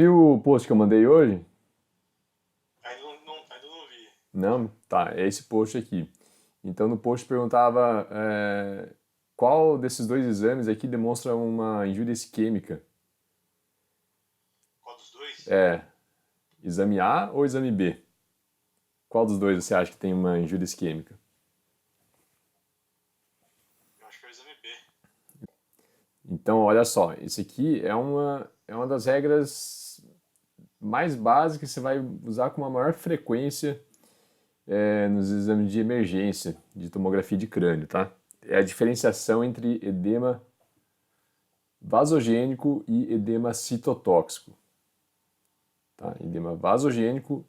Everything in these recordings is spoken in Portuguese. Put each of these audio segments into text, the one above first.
Viu o post que eu mandei hoje? Ainda não vi. Não? Tá, é esse post aqui. Então no post perguntava qual desses dois exames aqui demonstra uma injúria isquêmica. Qual dos dois? É, exame A ou exame B? Qual dos dois você acha que tem uma injúria isquêmica? Eu acho que é o exame B. Então, olha só, isso aqui é uma das regras mais básicas que você vai usar com uma maior frequência nos exames de emergência de tomografia de crânio, tá? É a diferenciação entre edema vasogênico e edema citotóxico. Tá? Edema vasogênico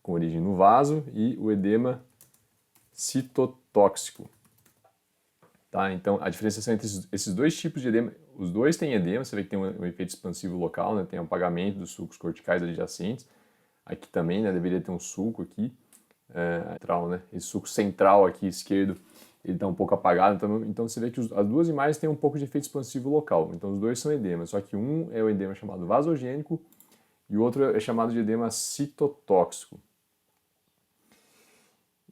com origem no vaso e o edema citotóxico. Tá? Então, a diferenciação entre esses dois tipos de edema, os dois têm edema, você vê que tem um efeito expansivo local, né? Tem um apagamento dos sulcos corticais adjacentes. Aqui também, né? Deveria ter um sulco aqui, central, né? Esse sulco central aqui esquerdo, ele está um pouco apagado, então você vê que as duas imagens têm um pouco de efeito expansivo local. Então os dois são edemas, só que um é o edema chamado vasogênico e o outro é chamado de edema citotóxico.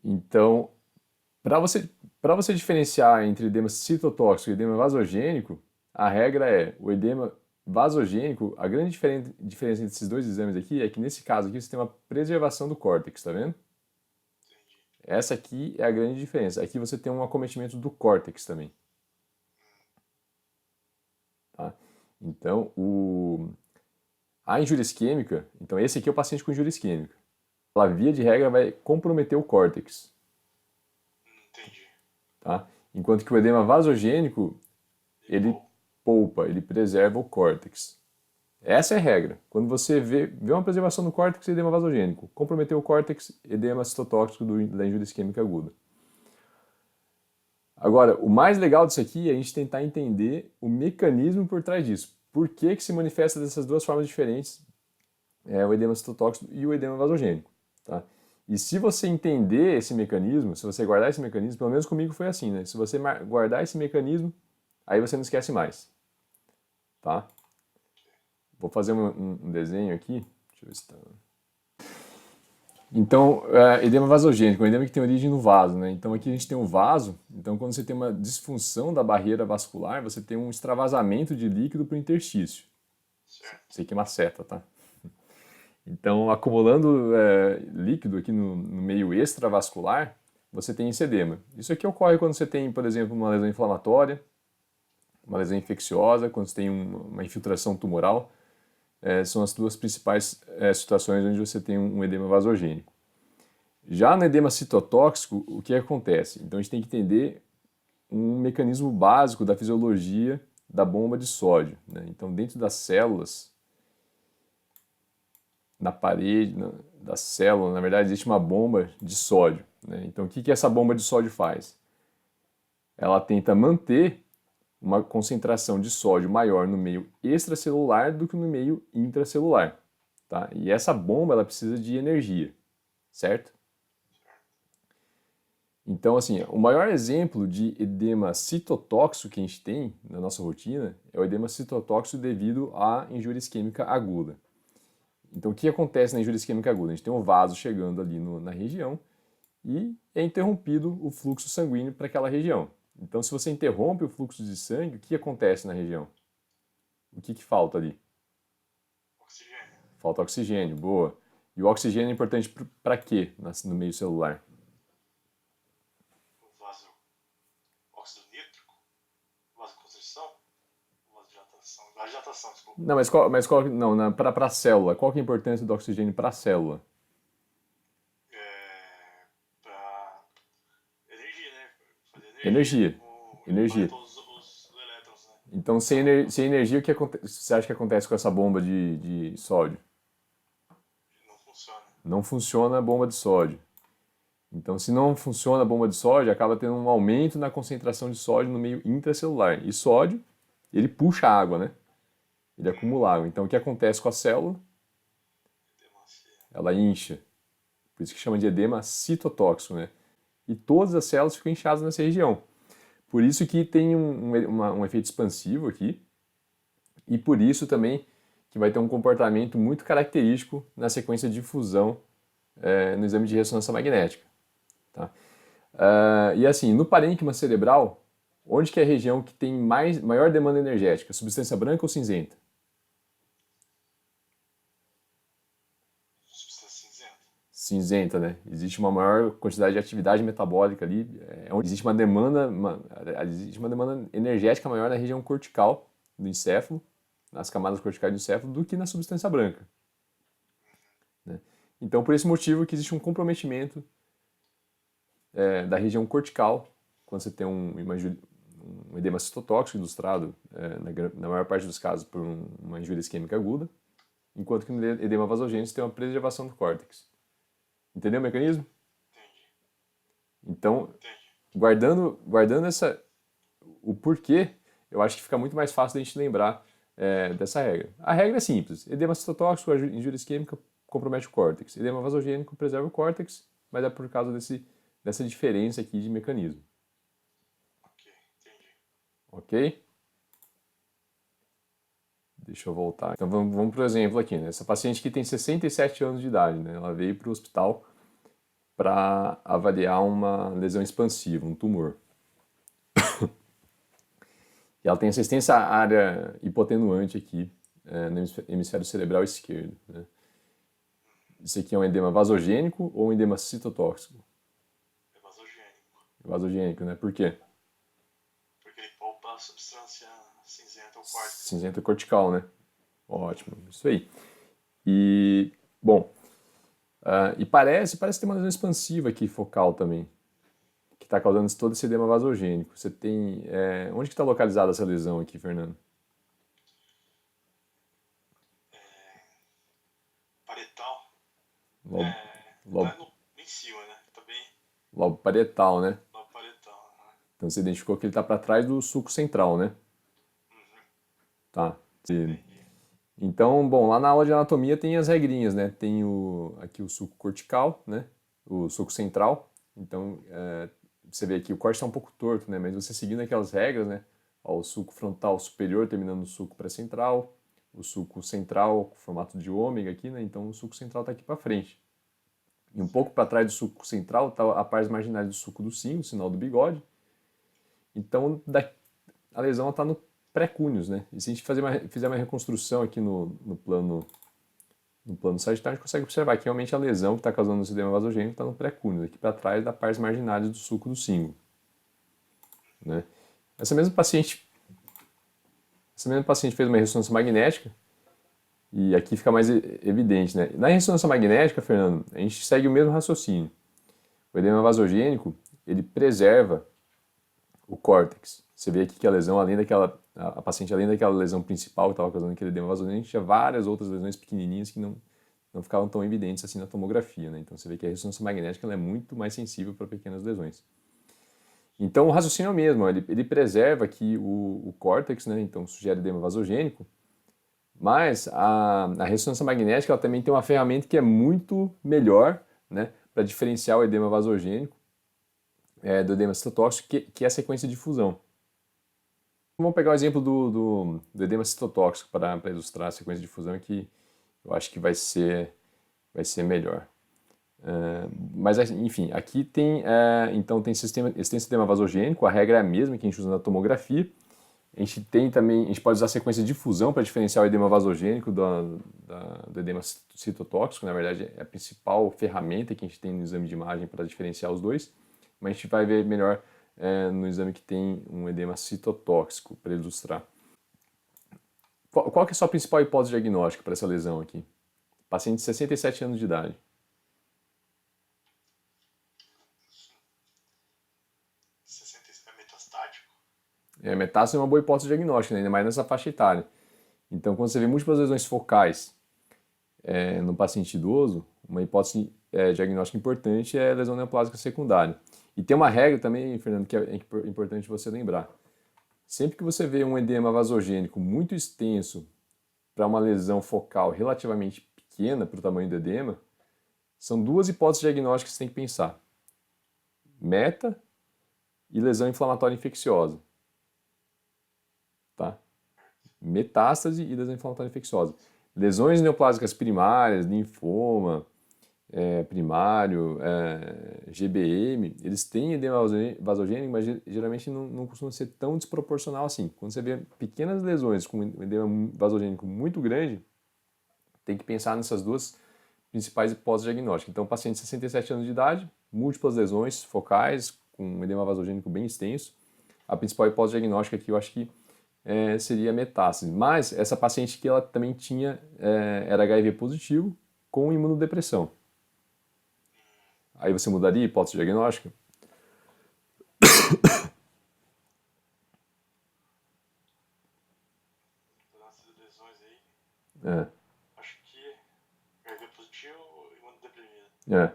Então, para você diferenciar entre edema citotóxico e edema vasogênico, a regra é o edema vasogênico, a grande diferença entre esses dois exames aqui é que nesse caso aqui você tem uma preservação do córtex, tá vendo? Entendi. Essa aqui é a grande diferença. Aqui você tem um acometimento do córtex também. Tá? Então, a injúria isquêmica, então esse aqui é o paciente com injúria isquêmica. Ela, via de regra, vai comprometer o córtex. Entendi. Tá? Enquanto que o edema vasogênico, E ele pô, poupa, ele preserva o córtex. Essa é a regra. Quando você vê uma preservação do córtex, edema vasogênico. Comprometeu o córtex, edema citotóxico da injúria isquêmica aguda. Agora, o mais legal disso aqui é a gente tentar entender o mecanismo por trás disso. Por que que se manifesta dessas duas formas diferentes, o edema citotóxico e o edema vasogênico, tá? E se você entender esse mecanismo, se você guardar esse mecanismo, pelo menos comigo foi assim, né? Se você guardar esse mecanismo, aí você não esquece mais, tá? Vou fazer um desenho aqui. Deixa eu ver se tá... Então, edema vasogênico, é um edema que tem origem no vaso, né? Então aqui a gente tem um vaso, então quando você tem uma disfunção da barreira vascular, você tem um extravasamento de líquido para o interstício. certo. Isso aqui é uma seta, tá? Então, acumulando líquido aqui no meio extravascular, você tem esse edema. Isso aqui ocorre quando você tem, por exemplo, uma lesão inflamatória, uma lesão infecciosa, quando você tem uma infiltração tumoral. São as duas principais situações onde você tem um edema vasogênico. Já no edema citotóxico, o que acontece? Então a gente tem que entender um mecanismo básico da fisiologia da bomba de sódio, né? Então, dentro das células, na parede da célula, na verdade, existe uma bomba de sódio, né? Então, o que que essa bomba de sódio faz? Ela tenta manter uma concentração de sódio maior no meio extracelular do que no meio intracelular, tá? E essa bomba, ela precisa de energia, certo? Então, assim, o maior exemplo de edema citotóxico que a gente tem na nossa rotina é o edema citotóxico devido à injúria isquêmica aguda. Então, o que acontece na injúria isquêmica aguda? A gente tem um vaso chegando ali na região e é interrompido o fluxo sanguíneo para aquela região. Então, se você interrompe o fluxo de sangue, o que acontece na região? O que falta ali? Oxigênio. Falta oxigênio, boa. E o oxigênio é importante para quê no meio celular? O vaso. Óxido nítrico. Vasoconstrição. Vasodilatação. Vasodilatação, desculpa. Não, não, para a célula. Qual que é a importância do oxigênio para a célula? Pra energia, né? Fazer energia. Energia. Para Energia. todos os elétrons, né? Então, sem energia, o que você acha que acontece com essa bomba de sódio? Não funciona. Não funciona a bomba de sódio. Então, se não funciona a bomba de sódio, acaba tendo um aumento na concentração de sódio no meio intracelular. E sódio, ele puxa água, né? Ele acumula água. Então, o que acontece com a célula? Demasiado. Ela incha. Por isso que chama de edema citotóxico, né? E todas as células ficam inchadas nessa região. Por isso que tem um efeito expansivo aqui, e por isso também que vai ter um comportamento muito característico na sequência de fusão no exame de ressonância magnética. Tá? E assim, no parênquima cerebral, onde que é a região que tem maior demanda energética? Substância branca ou cinzenta? Substância cinzenta. Cinzenta, né? Existe uma maior quantidade de atividade metabólica ali, onde existe existe uma demanda energética maior na região cortical do encéfalo, nas camadas corticais do encéfalo, do que na substância branca. Né? Então, por esse motivo que existe um comprometimento da região cortical, quando você tem um edema citotóxico ilustrado, na maior parte dos casos, por uma injúria isquêmica aguda, enquanto que no edema vasogênico você tem uma preservação do córtex. Entendeu o mecanismo? Entendi. Então, guardando o porquê, eu acho que fica muito mais fácil de a gente lembrar dessa regra. A regra é simples. Edema citotóxico, injúria isquêmica, compromete o córtex. Edema vasogênico preserva o córtex, mas é por causa dessa diferença aqui de mecanismo. Ok, entendi. Ok? Deixa eu voltar. Então vamos para o exemplo aqui. Né? Essa paciente que tem 67 anos de idade, né? Ela veio para o hospital para avaliar uma lesão expansiva, um tumor. E ela tem assistência à área hipotenuante aqui no hemisfério cerebral esquerdo. Né? Isso aqui é um edema vasogênico ou um edema citotóxico? É vasogênico. Vasogênico, né? Por quê? Porque ele poupa a substância cinzenta ou córtex. Cinzenta cortical, né? Ótimo, isso aí. E, bom, e parece ter uma lesão expansiva aqui, focal também, que está causando todo esse edema vasogênico. Você tem... onde que está localizada essa lesão aqui, Fernando? Parietal. Lobo Em cima, né? Tá bem parietal, né? no parietal. Né? Então você identificou que ele está para trás do sulco central, né? Tá. Então, bom, lá na aula de anatomia tem as regrinhas, né? Tem aqui o sulco cortical, né? O sulco central. Então, você vê aqui, o corte está um pouco torto, né? Mas você seguindo aquelas regras, né? Ó, o sulco frontal superior terminando no sulco pré-central, o sulco central, formato de ômega aqui, né? Então, o sulco central está aqui para frente. E um pouco para trás do sulco central está a parte marginal do sulco do cingo, o sinal do bigode. Então, a lesão está no pré-cúneus, né? E se a gente fizer uma reconstrução aqui no plano sagitário, a gente consegue observar que realmente a lesão que está causando esse edema vasogênico está no pré-cúneus, aqui para trás da parte marginal do sulco do cingo. Né? Essa mesma paciente fez uma ressonância magnética e aqui fica mais evidente, né? Na ressonância magnética, Fernando, a gente segue o mesmo raciocínio. O edema vasogênico, ele preserva o córtex. Você vê aqui que a lesão, a paciente, além daquela lesão principal que estava causando aquele edema vasogênico, tinha várias outras lesões pequenininhas que não ficavam tão evidentes assim na tomografia, né? Então você vê que a ressonância magnética ela é muito mais sensível para pequenas lesões. Então o raciocínio é o mesmo, ele preserva aqui o córtex, né? Então sugere edema vasogênico, mas a ressonância magnética ela também tem uma ferramenta que é muito melhor, né? Para diferenciar o edema vasogênico do edema citotóxico, que é a sequência de fusão. Vamos pegar o exemplo do edema citotóxico para ilustrar a sequência de fusão, que eu acho que vai ser melhor. Mas, enfim, aqui tem, então tem sistema vasogênico, a regra é a mesma que a gente usa na tomografia. A gente pode usar a sequência de fusão para diferenciar o edema vasogênico do edema citotóxico. Na verdade, é a principal ferramenta que a gente tem no exame de imagem para diferenciar os dois. Mas a gente vai ver melhor no exame que tem um edema citotóxico, para ilustrar. Qual que é a sua principal hipótese diagnóstica para essa lesão aqui? Paciente de 67 anos de idade. É metastático? Metástase é uma boa hipótese diagnóstica, né? Ainda mais nessa faixa etária. Então, quando você vê múltiplas lesões focais no paciente idoso, uma hipótese diagnóstica importante é a lesão neoplásica secundária. E tem uma regra também, Fernando, que é importante você lembrar. Sempre que você vê um edema vasogênico muito extenso para uma lesão focal relativamente pequena para o tamanho do edema, são duas hipóteses diagnósticas que você tem que pensar. Meta e lesão inflamatória infecciosa. Tá? Metástase e lesão inflamatória infecciosa. Lesões neoplásicas primárias, linfoma, primário, GBM, eles têm edema vasogênico, mas geralmente não costuma ser tão desproporcional assim. Quando você vê pequenas lesões com edema vasogênico muito grande, tem que pensar nessas duas principais hipóteses diagnósticas. Então, paciente de 67 anos de idade, múltiplas lesões focais, com edema vasogênico bem extenso. A principal hipótese diagnóstica aqui eu acho que seria metástase. Mas essa paciente que ela também tinha, era HIV positivo com imunodepressão. Aí você mudaria a hipótese diagnóstica? Essas lesões aí, É. acho que HIV positivo e imunodeprimido. É.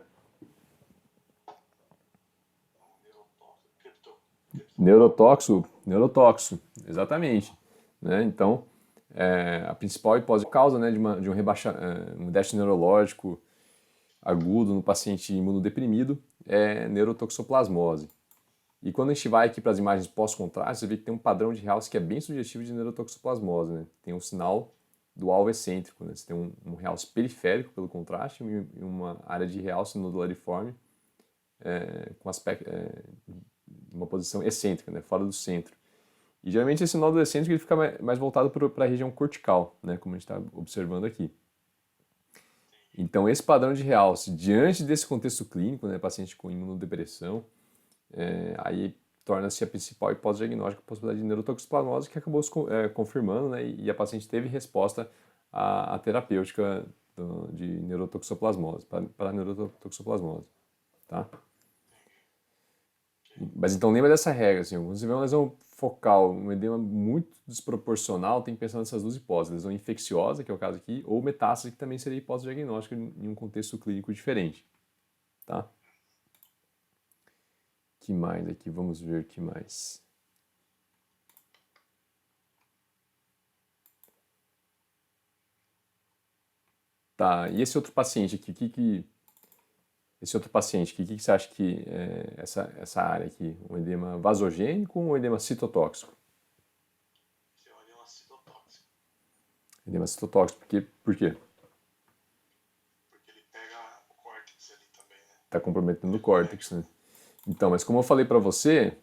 Neurotóxico, exatamente. Né? Então, a principal hipótese causa, né, de um déficit neurológico agudo no paciente imunodeprimido é neurotoxoplasmose. E quando a gente vai aqui para as imagens pós-contraste, você vê que tem um padrão de realce que é bem sugestivo de neurotoxoplasmose. Né? Tem um sinal do alvo excêntrico. Né? Você tem um realce periférico pelo contraste e uma área de realce nodulariforme com aspecto, uma posição excêntrica, né? Fora do centro. E geralmente esse nódulo excêntrico ele fica mais voltado para a região cortical, né? Como a gente está observando aqui. Então, esse padrão de realce, diante desse contexto clínico, né, paciente com imunodepressão, aí torna-se a principal hipótese diagnóstica a possibilidade de neurotoxoplasmose, que acabou confirmando, né, e a paciente teve resposta à terapêutica de neurotoxoplasmose, para neurotoxoplasmose. Tá? Mas então lembra dessa regra, assim, quando você vê uma lesão focal, um edema muito desproporcional, tem que pensar nessas duas hipóteses, lesão infecciosa, que é o caso aqui, ou metástase, que também seria hipótese diagnóstica em um contexto clínico diferente. Tá? Que mais aqui? Vamos ver que mais. Tá, e esse outro paciente aqui, esse outro paciente aqui, o que você acha que é essa área aqui? Um edema vasogênico ou um edema citotóxico? Esse é um edema citotóxico. Edema citotóxico, por quê? Porque ele pega o córtex ali também, né? Está comprometendo o córtex, né? Então, mas como eu falei para você,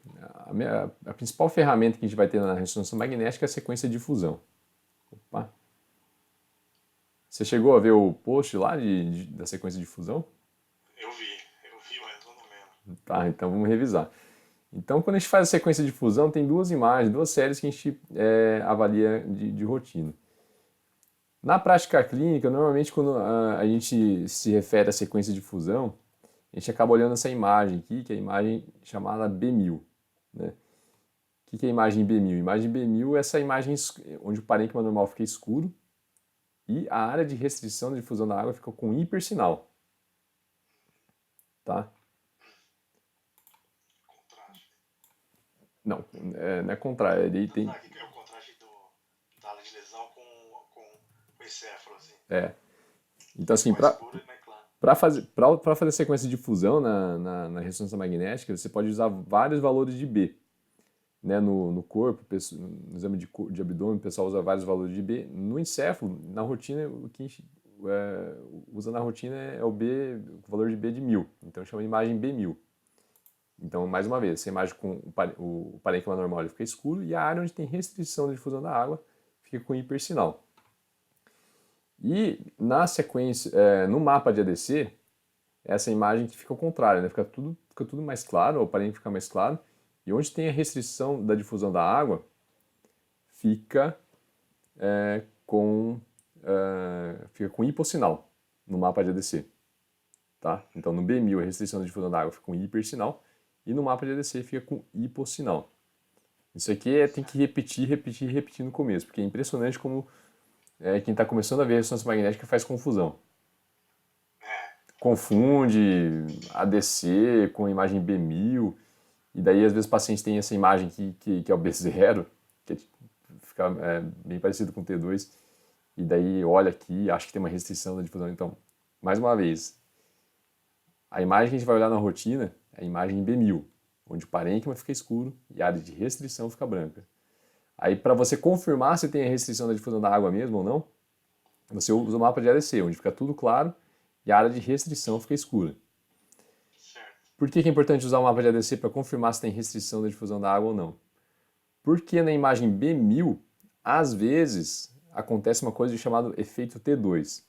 a principal ferramenta que a gente vai ter na ressonância magnética é a sequência de difusão. Opa. Você chegou a ver o post lá da sequência de difusão? Eu vi, mas eu não lembro. Tá, então vamos revisar. Então, quando a gente faz a sequência de difusão, tem duas imagens, duas séries que a gente avalia de rotina. Na prática clínica, normalmente quando a gente se refere à sequência de difusão, a gente acaba olhando essa imagem aqui, que é a imagem chamada B1000. Né? O que é a imagem B1000? Imagem B1000 é essa imagem onde o parênquima normal fica escuro e a área de restrição da difusão da água fica com hipersinal. Tá? Contraste. Não, não é contrário. Ele tem... O que é o contraste da área de lesão com o encéfalo, assim? Então, assim, Mais escuro e mais claro. para fazer sequência de difusão na ressonância magnética, você pode usar vários valores de B. Né, no corpo, no exame de abdômen, o pessoal usa vários valores de B. No encéfalo, na rotina, o que a gente usa na rotina é o valor de B de 1000. Então chama de imagem B1000. Então, mais uma vez, essa imagem com o parênquima normal ele fica escuro e a área onde tem restrição de difusão da água fica com hipersinal. E na sequência, no mapa de ADC, essa imagem que fica ao contrário, né? Fica tudo mais claro, o parênquima fica mais claro. E onde tem a restrição da difusão da água, fica com hipossinal no mapa de ADC. Tá? Então no B1000 a restrição da difusão da água fica com hipersinal e no mapa de ADC fica com hipossinal. Isso aqui tem que repetir no começo, porque é impressionante como quem está começando a ver a ressonância magnética faz confusão. Confunde ADC com imagem B1000. E daí, às vezes, o paciente tem essa imagem que é o B0, que fica bem parecido com o T2, e daí olha aqui e acha que tem uma restrição da difusão. Então, mais uma vez, a imagem que a gente vai olhar na rotina é a imagem B1000. onde o parênquima fica escuro e a área de restrição fica branca. Aí, para você confirmar se tem a restrição da difusão da água mesmo ou não, você usa o mapa de ADC, onde fica tudo claro e a área de restrição fica escura. Certo. Por que é importante usar o mapa de ADC para confirmar se tem restrição da difusão da água ou não? Porque na imagem B1000, às vezes, acontece uma coisa chamada efeito T2.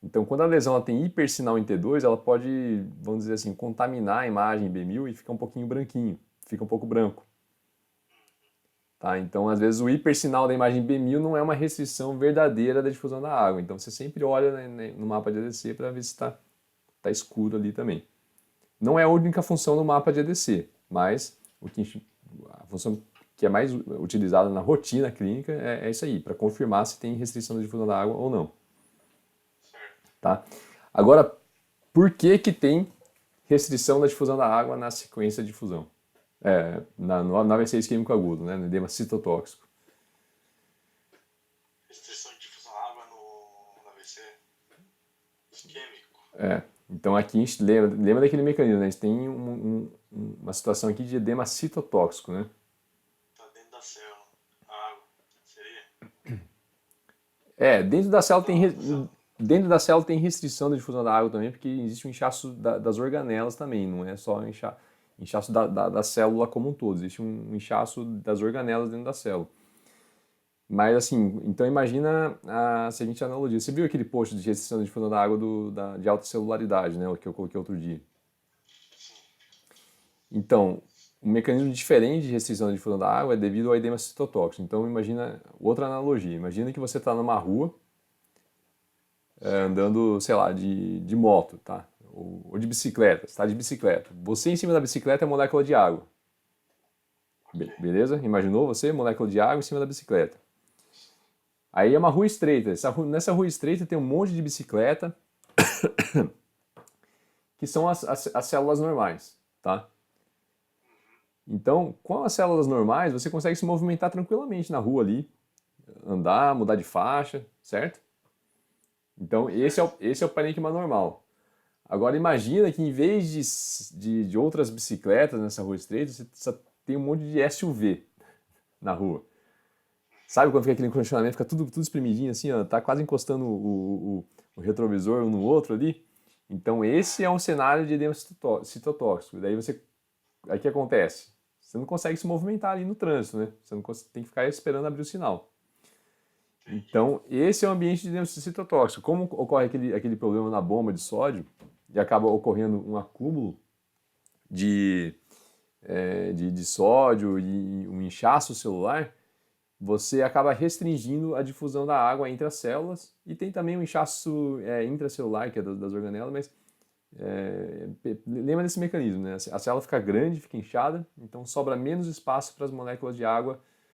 Então, quando a lesão ela tem hipersinal em T2, ela pode, vamos dizer assim, contaminar a imagem B1000 e fica um pouquinho branquinho, fica um pouco branco. Tá? Então, às vezes, o hipersinal da imagem B1000 não é uma restrição verdadeira da difusão da água. Então, você sempre olha no mapa de ADC para ver se está escuro ali também. Não é a única função do mapa de ADC, mas a função que é mais utilizada na rotina clínica é isso aí, para confirmar se tem restrição da difusão da água ou não. Tá? Agora, por que tem restrição da difusão da água na sequência de difusão? No AVC isquêmico agudo, né, no edema citotóxico. Restrição de difusão da água no AVC isquêmico. Então aqui a gente lembra daquele mecanismo, né? A gente tem uma situação aqui de edema citotóxico, né? Tá dentro da célula, a água, seria? Dentro da célula tem restrição da difusão da água também, porque existe um inchaço das organelas também, não é só inchaço da célula como um todo, existe um inchaço das organelas dentro da célula. Mas assim, então imagina a seguinte analogia. Você viu aquele post de restrição da difusão da água de alta celularidade, né, o que eu coloquei outro dia? Então, um mecanismo diferente de restrição da difusão da água é devido ao edema citotóxico. Então imagina outra analogia. Imagina que você está numa rua, andando, sei lá, de moto, tá? Ou de bicicleta, você está de bicicleta. Você em cima da bicicleta é molécula de água. Beleza? Imaginou você, molécula de água em cima da bicicleta. Aí é uma rua estreita. Nessa rua estreita tem um monte de bicicleta que são as células normais, tá? Então, com as células normais, você consegue se movimentar tranquilamente na rua ali, andar, mudar de faixa, certo? Então, esse é o parênquima normal. Agora, imagina que em vez de outras bicicletas nessa rua estreita, você tem um monte de SUV na rua. Sabe quando fica aquele condicionamento, fica tudo espremidinho assim, ó, tá quase encostando o retrovisor um no outro ali? Então, esse é um cenário de edema citotóxico. Daí aí o que acontece? Você não consegue se movimentar ali no trânsito, né? Você não tem que ficar esperando abrir o sinal. Então, esse é o ambiente de edema citotóxico. Como ocorre aquele problema na bomba de sódio e acaba ocorrendo um acúmulo de sódio e um inchaço celular, você acaba restringindo a difusão da água entre as células e tem também um inchaço intracelular, que é das organelas, mas lembra desse mecanismo, né? A célula fica grande, fica inchada, então sobra menos espaço para as moléculas de água